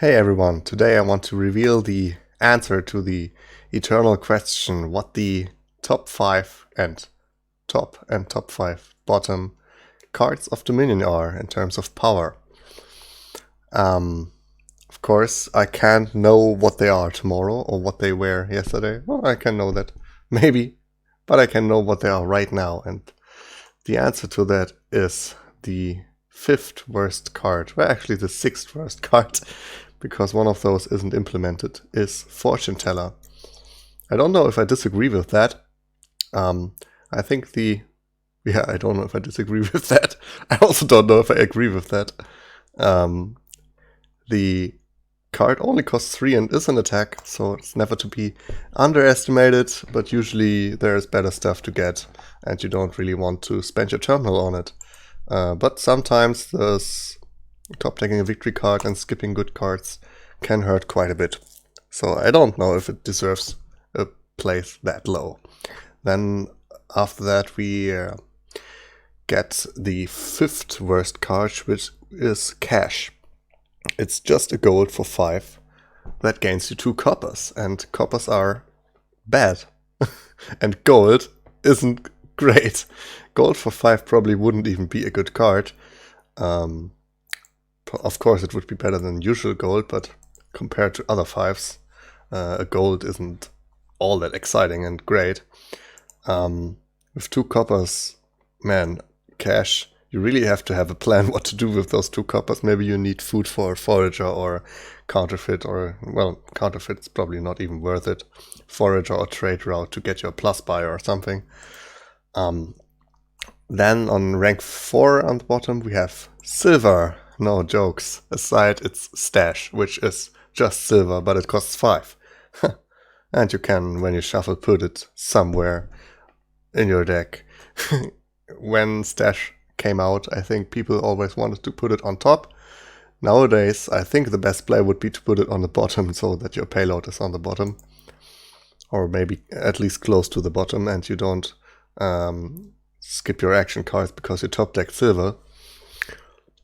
Hey everyone, today I want to reveal the answer to the eternal question what the top 5 and top 5 bottom cards of Dominion are in terms of power. Of course, I can't know what they are tomorrow or what they were yesterday. Well, I can know that, maybe, but I can know what they are right now, and the answer to that is the 5th worst card, well actually the 6th worst card, because one of those isn't implemented, is Fortune Teller. I don't know if I disagree with that. I think I don't know if I disagree with that. I also don't know if I agree with that. The card only costs 3 and is an attack, so it's never to be underestimated, but usually there's better stuff to get, and you don't really want to spend your terminal on it. But sometimes this top decking a victory card and skipping good cards can hurt quite a bit. So I don't know if it deserves a place that low. Then after that we get the 5th worst card, which is Cash. It's just a gold for 5 that gains you 2 coppers, and coppers are bad. And gold isn't great. Gold for 5 probably wouldn't even be a good card. Of course it would be better than usual gold, but compared to other 5s, a gold isn't all that exciting and great. With 2 coppers, man, Cash, you really have to have a plan what to do with those 2 coppers. Maybe you need food for Forager or Counterfeit, or, well, Counterfeit's probably not even worth it. Forager or Trade Route to get your plus buy or something. Then on rank 4 on the bottom we have Silver. No jokes aside, it's Stash, which is just silver, but it costs 5. And you can, when you shuffle, put it somewhere in your deck. When Stash came out, I think people always wanted to put it on top. Nowadays, I think the best play would be to put it on the bottom so that your payload is on the bottom. Or maybe at least close to the bottom, and you don't skip your action cards because you top deck silver.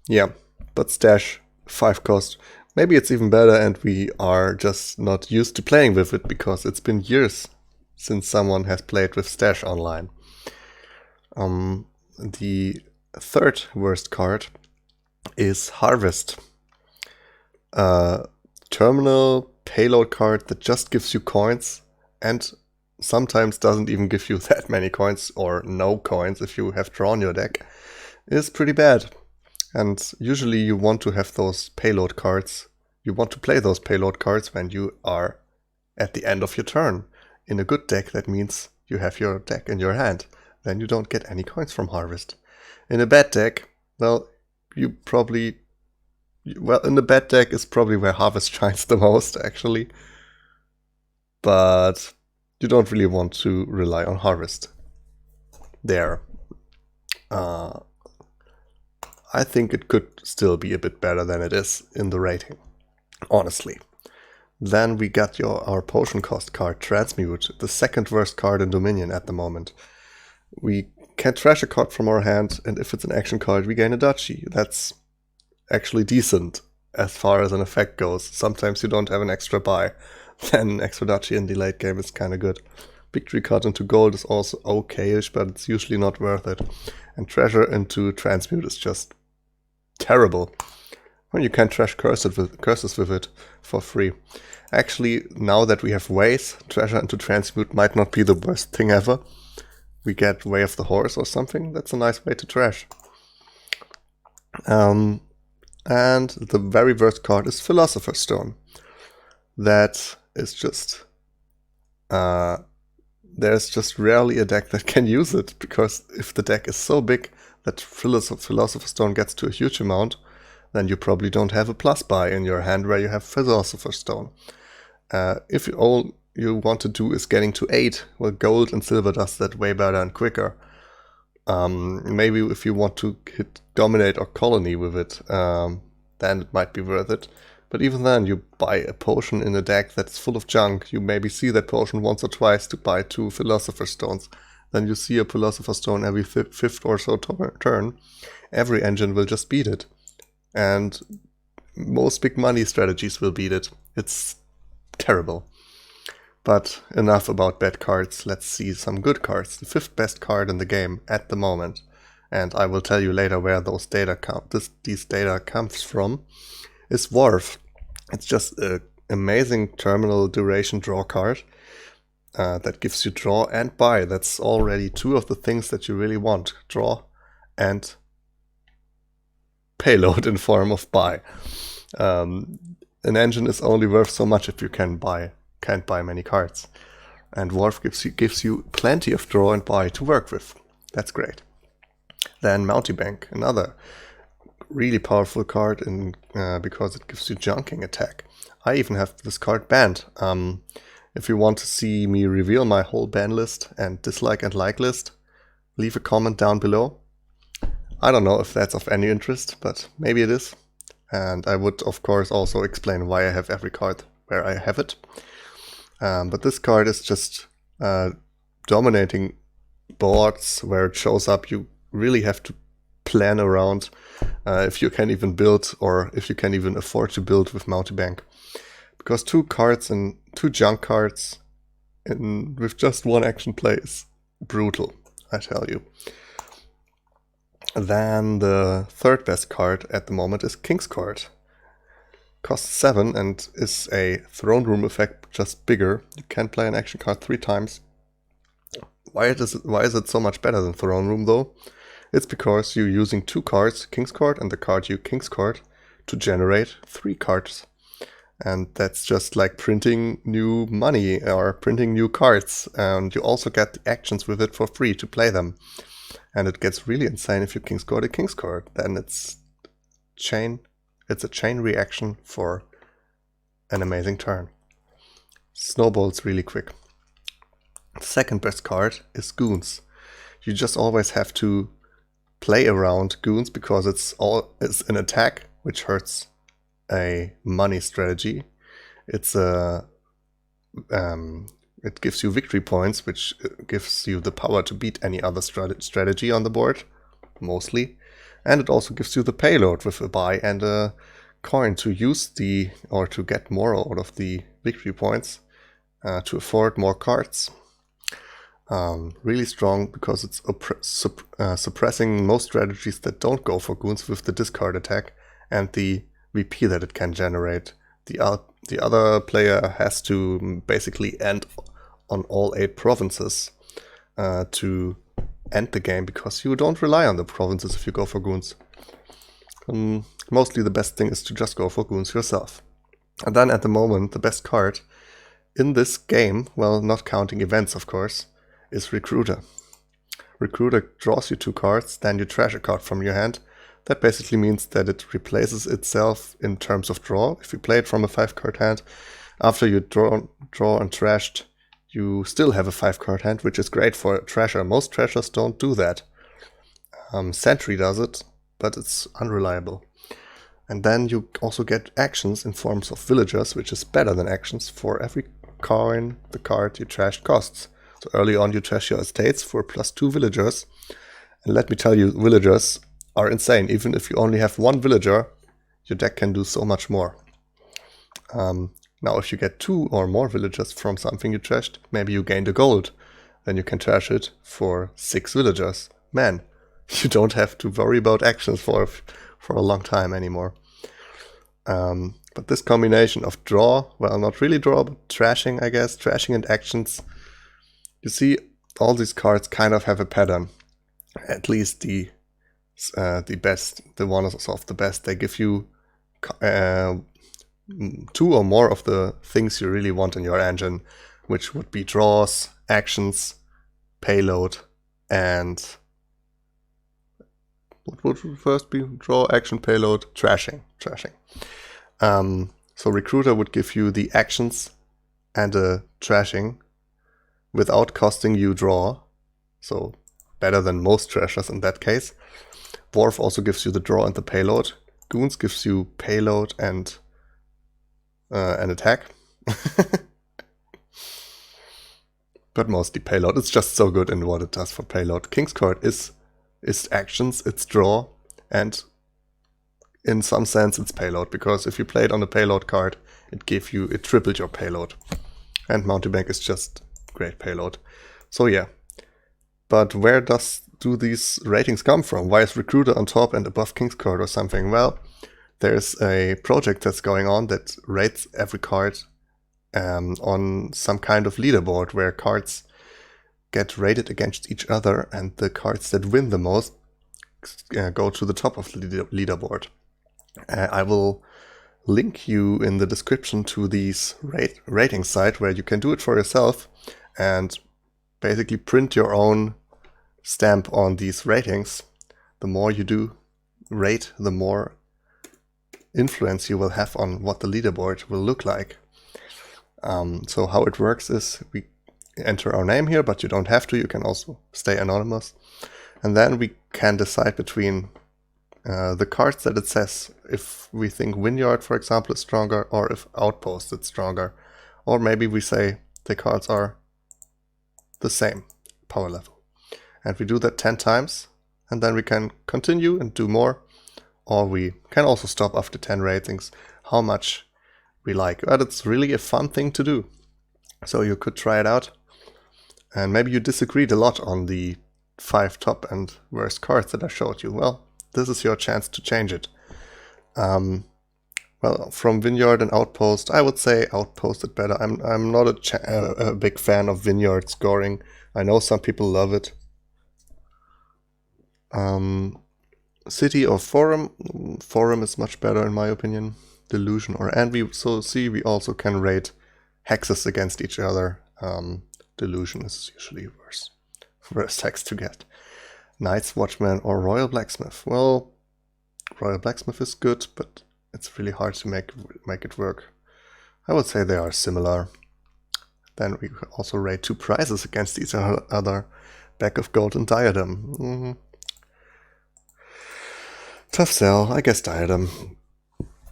Yeah, but Stash, 5 cost. Maybe it's even better and we are just not used to playing with it because it's been years since someone has played with Stash online. The 3rd worst card is Harvest. Terminal payload card that just gives you coins and sometimes doesn't even give you that many coins or no coins if you have drawn your deck, is pretty bad. And usually you want to have those payload cards. You want to play those payload cards when you are at the end of your turn. In a good deck, that means you have your deck in your hand. Then you don't get any coins from Harvest. In a bad deck, well, in the bad deck is probably where Harvest shines the most, actually. But you don't really want to rely on Harvest there. I think it could still be a bit better than it is in the rating, honestly. Then we got our potion cost card, Transmute, the 2nd worst card in Dominion at the moment. We can trash a card from our hand, and if it's an action card, we gain a duchy. That's actually decent as far as an effect goes. Sometimes you don't have an extra buy, then extra duchy in the late game is kind of good. Victory card into gold is also okay-ish, but it's usually not worth it. And treasure into Transmute is just terrible. Well, you can trash curses with it for free. Actually, now that we have ways, treasure into Transmute might not be the worst thing ever. We get Way of the Horse or something. That's a nice way to trash. And the very worst card is Philosopher's Stone. That is just... there's just rarely a deck that can use it, because if the deck is so big that Philosopher's Stone gets to a huge amount, then you probably don't have a plus buy in your hand where you have Philosopher's Stone. If all you want to do is getting to 8, well, gold and silver does that way better and quicker. Maybe if you want to hit Dominate or Colony with it, then it might be worth it. But even then, you buy a potion in a deck that's full of junk. You maybe see that potion once or twice to buy 2 Philosopher's Stones. Then you see a Philosopher's Stone every 5th or so turn. Every engine will just beat it. And most big money strategies will beat it. It's terrible. But enough about bad cards, let's see some good cards. The 5th best card in the game at the moment, and I will tell you later where those these data comes from, is Wharf. It's just an amazing terminal duration draw card that gives you draw and buy. That's already 2 of the things that you really want. Draw and payload in form of buy. An engine is only worth so much if you can't buy many cards. And Wharf gives you plenty of draw and buy to work with. That's great. Then Mountebank, another really powerful card because it gives you junking attack. I even have this card banned. If you want to see me reveal my whole ban list and dislike and like list, leave a comment down below. I don't know if that's of any interest, but maybe it is. And I would, of course, also explain why I have every card where I have it. But this card is just dominating boards where it shows up. You really have to plan around if you can even build, or if you can even afford to build with Mountebank. Because 2 cards and 2 junk cards with just 1 action play is brutal, I tell you. Then the 3rd best card at the moment is King's Court. Costs 7 and is a throne room effect, just bigger. You can play an action card 3 times. Why is it so much better than throne room though? It's because you're using 2 cards, King's Court and the card you King's Court, to generate 3 cards. And that's just like printing new money or printing new cards. And you also get the actions with it for free to play them. And it gets really insane if you King's Court a King's Court. Then it's a chain reaction for an amazing turn. Snowballs really quick. The 2nd best card is Goons. You just always have to play around Goons because it's an attack which hurts a money strategy. It gives you victory points, which gives you the power to beat any other strategy on the board, mostly. And it also gives you the payload with a buy and a coin to use or to get more out of the victory points to afford more cards. Really strong because it's suppressing most strategies that don't go for Goons with the discard attack and the VP that it can generate. The other player has to basically end on all 8 provinces to end the game, because you don't rely on the provinces if you go for Goons. Mostly the best thing is to just go for Goons yourself. And then at the moment, the best card in this game, well, not counting events of course, is Recruiter. Recruiter draws you 2 cards, then you trash a card from your hand. That basically means that it replaces itself in terms of draw. If you play it from a 5-card hand, after you draw and trashed, you still have a 5-card hand, which is great for a trasher. Most trashers don't do that. Sentry does it, but it's unreliable. And then you also get actions in forms of villagers, which is better than actions for every coin the card you trashed costs. So early on you trash your estates for +2 villagers. And let me tell you, villagers are insane. Even if you only have 1 villager, your deck can do so much more. Now if you get 2 or more villagers from something you trashed, maybe you gained a gold. Then you can trash it for 6 villagers. Man, you don't have to worry about actions for a long time anymore. But this combination of draw, well, not really draw, but trashing, I guess, trashing and actions. You see, all these cards kind of have a pattern. At least the ones of the best. They give you 2 or more of the things you really want in your engine, which would be draws, actions, payload, and what would first be draw, action, payload, trashing. So Recruiter would give you the actions and the trashing without costing you draw. So better than most trashers in that case. Dwarf also gives you the draw and the payload. Goons gives you payload and an attack. But mostly payload. It's just so good in what it does for payload. King's Court is actions, it's draw, and in some sense it's payload, because if you play it on the payload card, it tripled your payload. And Mountebank is just great payload. So yeah. But where do these ratings come from? Why is Recruiter on top and above King's Court or something? Well, there's a project that's going on that rates every card on some kind of leaderboard where cards get rated against each other, and the cards that win the most go to the top of the leaderboard. I will link you in the description to these rating site where you can do it for yourself and basically print your own stamp on these ratings. The more you do rate, the more influence you will have on what the leaderboard will look like. So how it works is we enter our name here, but you don't have to. You can also stay anonymous. And then we can decide between the cards that it says if we think Vineyard, for example, is stronger, or if Outpost is stronger. Or maybe we say the cards are the same power level. And we do that 10 times, and then we can continue and do more. Or we can also stop after 10 ratings, how much we like. But it's really a fun thing to do. So you could try it out. And maybe you disagreed a lot on the 5 top and worst cards that I showed you. Well, this is your chance to change it. Well, from Vineyard and Outpost, I would say Outpost is better. I'm not a big fan of Vineyard scoring. I know some people love it. City or Forum. Forum is much better in my opinion. Delusion or Envy. So see, we also can rate hexes against each other. Delusion is usually worst hex to get. Night's Watchman or Royal Blacksmith. Well, Royal Blacksmith is good, but it's really hard to make it work. I would say they are similar. Then we also rate 2 prizes against each other. Bag of Gold and Diadem. Tough sell, I guess Diadem.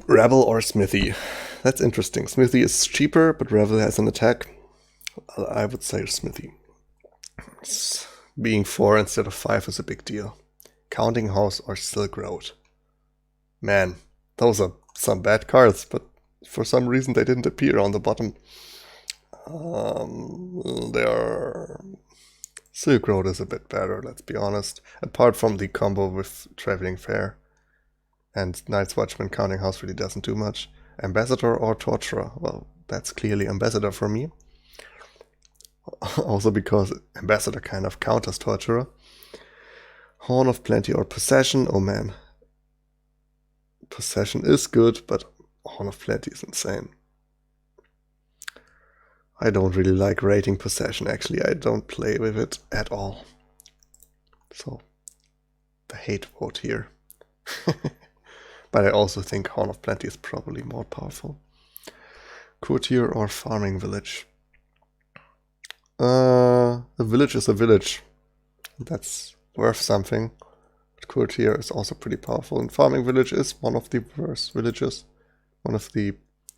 Rebel or Smithy. That's interesting. Smithy is cheaper, but Rebel has an attack. I would say Smithy. Being 4 instead of 5 is a big deal. Counting House or Silk Road. Man, those are some bad cards, but for some reason they didn't appear on the bottom. Silk Road is a bit better, let's be honest. Apart from the combo with Traveling Fair. And Night's Watchman Counting House really doesn't do much. Ambassador or Torturer? Well, that's clearly Ambassador for me. Also because Ambassador kind of counters Torturer. Horn of Plenty or Possession? Oh man. Possession is good, but Horn of Plenty is insane. I don't really like rating Possession, actually. I don't play with it at all. So, the hate vote here. But I also think Horn of Plenty is probably more powerful. Courtier or Farming Village? A village is a village. That's worth something. But Courtier is also pretty powerful. And Farming Village is one of the worst villages. One of the,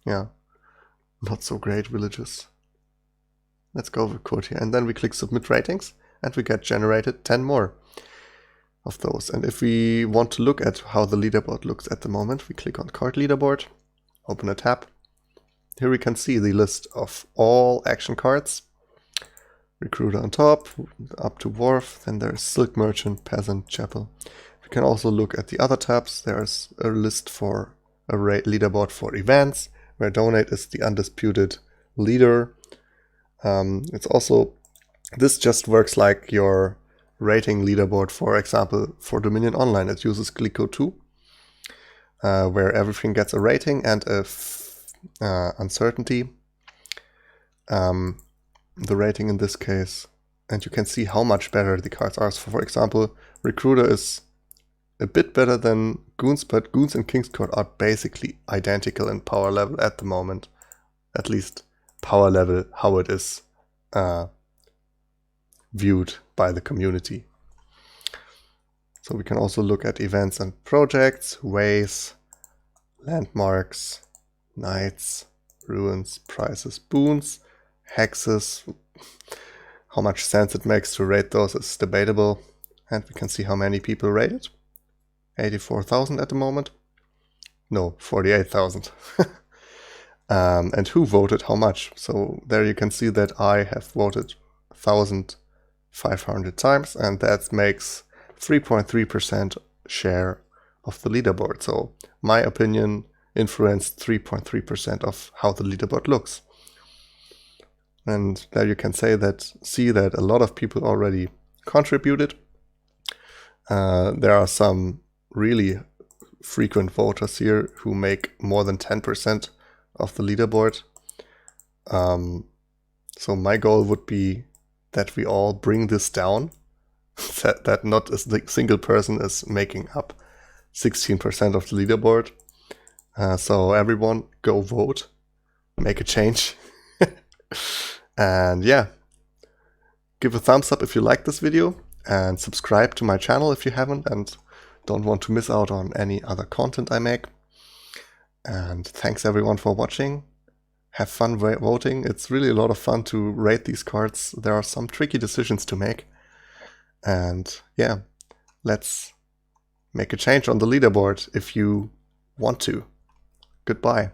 not so great villages. Let's go with Courtier. And then we click Submit Ratings. And we get generated 10 more of those. And if we want to look at how the leaderboard looks at the moment, we click on Card Leaderboard. Open a tab. Here we can see the list of all action cards. Recruiter on top, up to Wharf, then there's Silk Merchant, Peasant, Chapel. We can also look at the other tabs. There's a list for a leaderboard for events, where Donate is the undisputed leader. It's also, this just works like your rating leaderboard, for example, for Dominion Online. It uses Glico 2, where everything gets a rating and a uncertainty. The rating in this case, and you can see how much better the cards are. So for example, Recruiter is a bit better than Goons, but Goons and King's Court are basically identical in power level at the moment. At least power level, how it is viewed by the community. So we can also look at events and projects, ways, landmarks, knights, ruins, prizes, boons, hexes. How much sense it makes to rate those is debatable. And we can see how many people rate it. 84,000 at the moment. No, 48,000. And who voted how much. So there you can see that I have voted 1,500 times, and that makes 3.3% share of the leaderboard. So my opinion influenced 3.3% of how the leaderboard looks. And there you can see that a lot of people already contributed. There are some really frequent voters here who make more than 10% of the leaderboard. So my goal would be that we all bring this down, that not a single person is making up 16% of the leaderboard. So everyone go vote, make a change. And yeah, give a thumbs up if you like this video, and subscribe to my channel if you haven't and don't want to miss out on any other content I make. And thanks everyone for watching. Have fun voting. It's really a lot of fun to rate these cards. There are some tricky decisions to make. And yeah, let's make a change on the leaderboard if you want to. Goodbye.